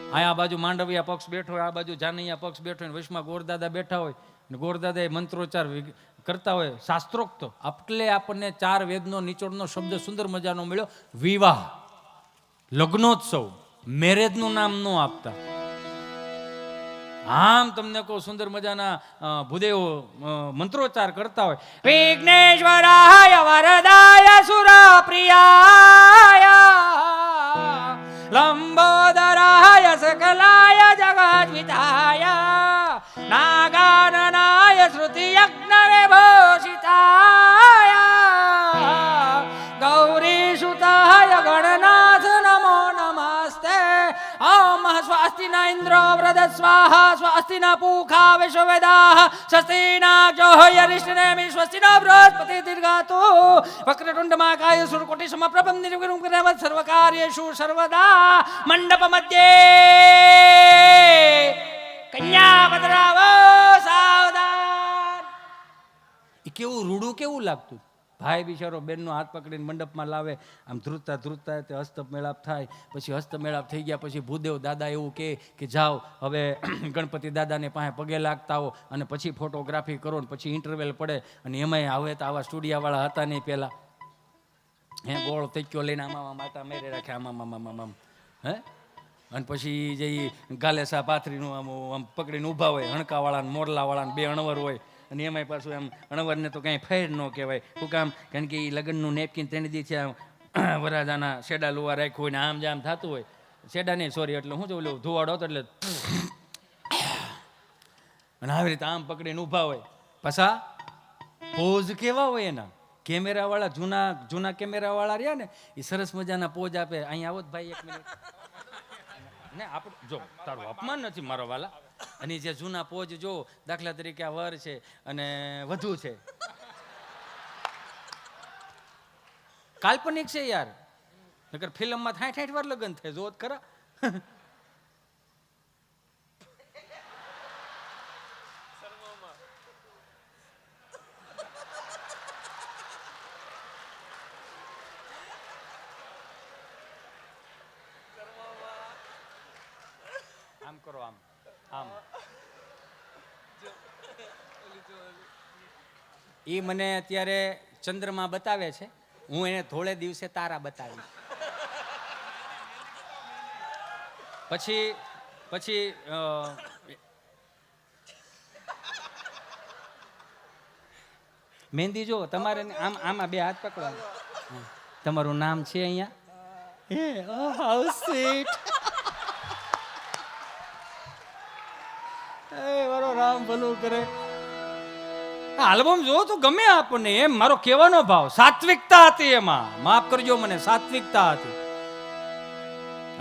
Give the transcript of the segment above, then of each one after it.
આ બાજુ માંડવિયા પક્ષ બેઠો હોય, આ બાજુ જાનૈયા પક્ષ બેઠો હોય, વચમાં ગોરદાદા બેઠા હોય ને ગોરદાદા એ મંત્રોચ્ચાર કરતા હોય શાસ્ત્રોક્ત. એટલે આપણને 4 વેદનો નિચોડનો શબ્દ સુંદર મજાનો મળ્યો, વિવાહ, લગ્નોત્સવ. મેરેજનું નામ ન આપતા. આમ તમને કહું, સુંદર મજાના ભૂદેવો મંત્રોચ્ચાર કરતા હોય, વિઘ્નેશ્વરાય વરદાય સુરપ્રિયાય લંબોદરાય સકલાય જગદ્વિતાય નાગાનનાય શ્રુતિયજ્ઞ વિભૂષિતાય ગૌરી સુતાય ગણનાથ નમો નમસ્તે. ઓમ સ્વસ્તિ ન ઇન્દ્રો વૃધ સ્વાહા સ્વસ્તિ ન પૂખા વિશ્વવેદાઃ સ્વસ્તિ ન જોહયરિષ્ટનેમિ સ્વસ્તિ ન બૃહસ્પતિ દીર્ઘાતુ વક્રતુંડ મહાકાય સૂર્યકોટિ સમપ્રભં નિર્વિઘ્नं કુર્યાત સર્વકાર્યેષુ સર્વદા. મંડપ મધ્યે કન્યા પધરાવો સાવધાન. એ કેવું રૂડું કેવું લાગતું. ભાઈ બિચારો બેનનો હાથ પકડીને મંડપમાં લાવે, આમ ધ્રુતતા ધ્રુતતા તે હસ્તમેળાપ થાય. પછી હસ્તમેળાપ થઈ ગયા પછી ભૂદેવ દાદા એવું કે જાઓ હવે ગણપતિ દાદાને પાસે પગે લાગતા હો અને પછી ફોટોગ્રાફી કરો ને પછી ઇન્ટરવેલ પડે. અને એમાંય હવે તો આવા સ્ટુડિયાવાળા હતા નહીં પહેલાં. ગોળ તૈક્યો લઈને આમાં માતા મેરે રાખે આમ હે. અને પછી જે ગાલેસા પાથરીનું આમ પકડીને ઊભા હોય, હણકાવાળા મોરલાવાળા 2 અણવર હોય. અને એમાંય પાછું એમ અણવરને તો કાંઈ ફેર ન કહેવાય. શું કામ? કારણ કે એ લગ્નનું નેપકિન 3 દી થયા વરાજાના શેડા લુવા રાખ્યું હોય ને આમ જામ થતું હોય. શેડા નહીં, સોરી, એટલે શું જોઉં ધુવાડો હતો એટલે અને આવી રીતે આમ પકડીને ઊભા હોય. પાછા પોઝ કેવા હોય એના. કેમેરાવાળા જૂના કેમેરાવાળા રહ્યા ને એ સરસ મજાના પોઝ આપે. અહીંયા આવો જ ભાઈ 1 મિનિટ ને આપણે જો તારું અપમાન નથી મારો વાલા. અને જે જૂના પોજ જો, દાખલા તરીકે આ વર છે અને વધુ છે, કાલ્પનિક છે યાર. નકર ફિલ્મમાં 60 વાર લગ્ન થાય, જો ખરા. આમ કરો, આમ આમ. એ મને અત્યારે ચંદ્રમાં બતાવે છે, હું એને થોડે દિવસે તારા બતાવીશ. પછી મહેંદી જો તમારે આમાં 2 હાથ પકડવા. તમારું નામ છે અહીંયા. મારો રામ ભલું કરે. આલ્બમ જો તો ગમે આપણને, એમ મારો કહેવાનો ભાવ. સાત્વિકતા હતી એમાં, માફ કરજો મને, સાત્વિકતા હતી.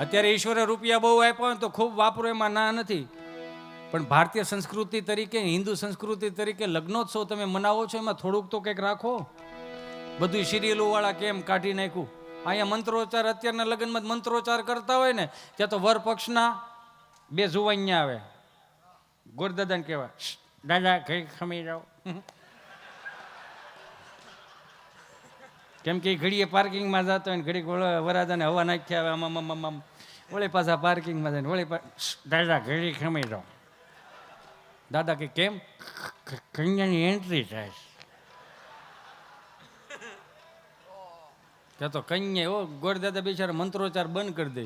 અત્યારે ઈશ્વરે રૂપિયા બહુ આપ્યા તો ખૂબ વાપરો, એમાં ના નથી. પણ ભારતીય સંસ્કૃતિ તરીકે, હિન્દુ સંસ્કૃતિ તરીકે લગ્નોત્સવ તમે મનાવો છો, એમાં થોડુંક તો કંઈક રાખો. બધું સિરિયલો વાળા કેમ કાઢી નાખ્યું. અહીંયા મંત્રોચ્ચાર, અત્યારના લગ્નમાં મંત્રોચ્ચાર કરતા હોય ને ત્યાં તો વર પક્ષના 2 જુવાનિયા આવે. ગોરદાદાને કહેવા, દાદા ઘડી ખમી જાઓ. કેમ કે ઘડીએ પાર્કિંગમાં જતો હોય ને ઘડીક વરાજાને હવા નાખી આવે, આમ વળી પાછા પાર્કિંગમાં જાય ને વળી દાદા ઘડી ખમી જાઓ. દાદા કે કેમ? કન્યાની એન્ટ્રી થાય. ત્યાં તો કન્યા ગોરદાદા બિચારા મંત્રોચ્ચાર બંધ કરી દે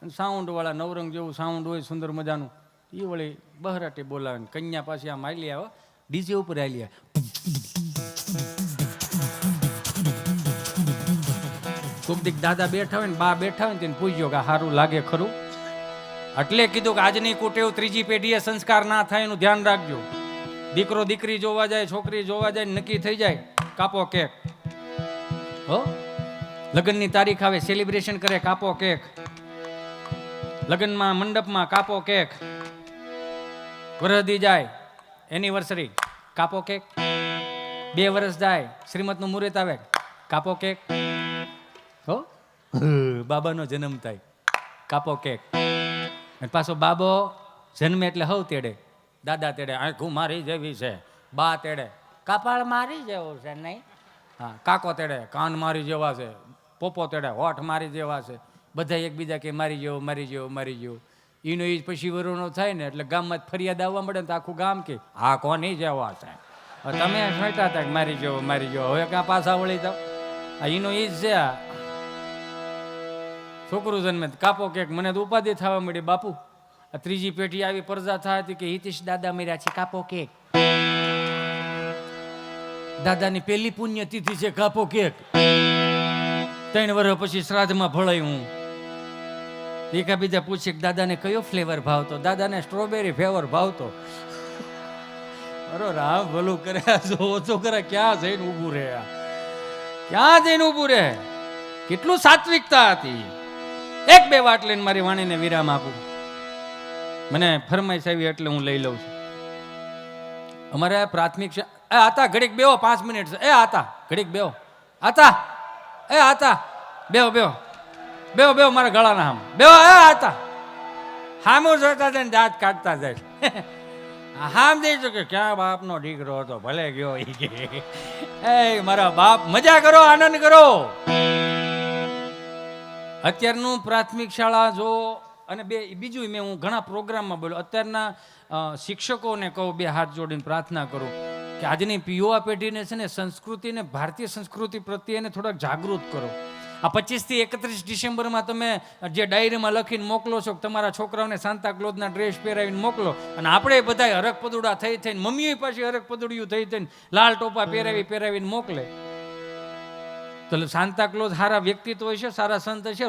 અને સાઉન્ડ વાળા નવરંગ જેવું સાઉન્ડ હોય સુંદર મજાનું, એ વળી બહરાટી બોલાવે. કન્યા પાછી આમ આલી આવે, ડીજે ઉપર આલી આવે. કોક દીક દાદા બેઠા હોય ને બા બેઠા હોય ને તેને પૂછ્યો કે સારું લાગે ખરું? એટલે કીધું કે આજની કુટેવ 3જી પેઢીએ સંસ્કાર ના થાય એનું ધ્યાન રાખજો. દીકરો દીકરી જોવા જાય, છોકરી જોવા જાય, નક્કી થઈ જાય, કાપો કેક. હો, લગ્નની તારીખ આવે, સેલિબ્રેશન કરે, કાપો કેક. લગ્નમાં મંડપમાં કાપો કેક. વરદી જાય, એનિવર્સરી, કાપો કેક. 2 વર્ષ જાય, શ્રીમતનું મુહૂર્ત આવે, કાપો કેક. હો, બાબાનો જન્મ થાય, કાપો કેક. અને પાછો બાબો જન્મે એટલે હવ તેડે, દાદા તેડે, આંખું મારી જેવી છે, બા તેડે, કપાળ મારી જેવું છે નહીં. હા, કાકો તેડે, કાન મારી જેવા છે, પોપો તેડે, હોઠ મારી જેવા છે. બધા એકબીજા કે મારી જેવો મારી જેવો મારી જેવો. એનો એ પછી વરોનો થાય ને એટલે ગામમાં ફરિયાદ આવવા મળે ને તો આખું ગામ કે હા કોની જેવા સાહેબ તમે સોંટા હતા કે મારી જેવો હવે કાં પાછા વળી જાઓ આ એનો એ જ છે આ છોકરું જન્મે કાપો કેક મને તો ઉપાધિ થવા મળી બાપુ આ ત્રીજી પેઢી આવી પરજા થાય હતી કે હિતેશ દાદા મર્યા છે કાપો કેક દાદાની પહેલી પુણ્યતિથિ છે કાપો કેક 3 વર્ષ પછી શ્રાદ્ધમાં ભળાય હું એકાબીજા પૂછે કે દાદાને કયો ફ્લેવર ભાવતો દાદાને સ્ટ્રોબેરી ફ્લેવર ભાવતો અરે રામ ભલું કરે જો ઓછો કરે ક્યાં જઈને ઊભું રહે ક્યાં જઈને ઊભું રહે કેટલું સાત્વિકતા હતી એક બે વાત લઈને મારી વાણીને વિરામ આપું મને ફરમાઈશ આવી એટલે હું લઈ લઉં છું અમારે પ્રાથમિક આતા ઘડીક બેહો 5 મિનિટ એ આતા ઘડીક બેહો આતા એ આતા બેહો બેહો બેહો બેહો મારા ગળાના આમ બેહો એ આતા હામું જોતા જાય દાંત કાઢતા જાય હામ દઈ કે ક્યાં બાપનો દીકરો હતો ભલે ગયો એ મારા બાપ મજા કરો આનંદ કરો અત્યારનું પ્રાથમિક શાળા જો અને બીજું મેં હું ઘણા પ્રોગ્રામમાં બોલ્યો અત્યારના શિક્ષકોને કહું બે હાથ જોડીને પ્રાર્થના કરું કે આજની યુવા પેઢીને છે ને સંસ્કૃતિને ભારતીય સંસ્કૃતિ પ્રત્યેને થોડાક જાગૃત કરો આ 25 થી 31 ડિસેમ્બરમાં તમે જે ડાયરીમાં લખીને મોકલો છો તમારા છોકરાઓને સાન્તા ક્લોઝના ડ્રેસ પહેરાવીને મોકલો અને આપણે બધા હરક પદુડા થઈ થઈને મમ્મીઓ પાછી હરક પદુડિયું થઈ થઈને લાલ ટોપા પહેરાવીને મોકલે તો સાન્તા ક્લોઝ સારા વ્યક્તિત્વ હોય છે સારા સંત છે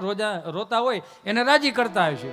રોતા હોય એને રાજી કરતા હોય છે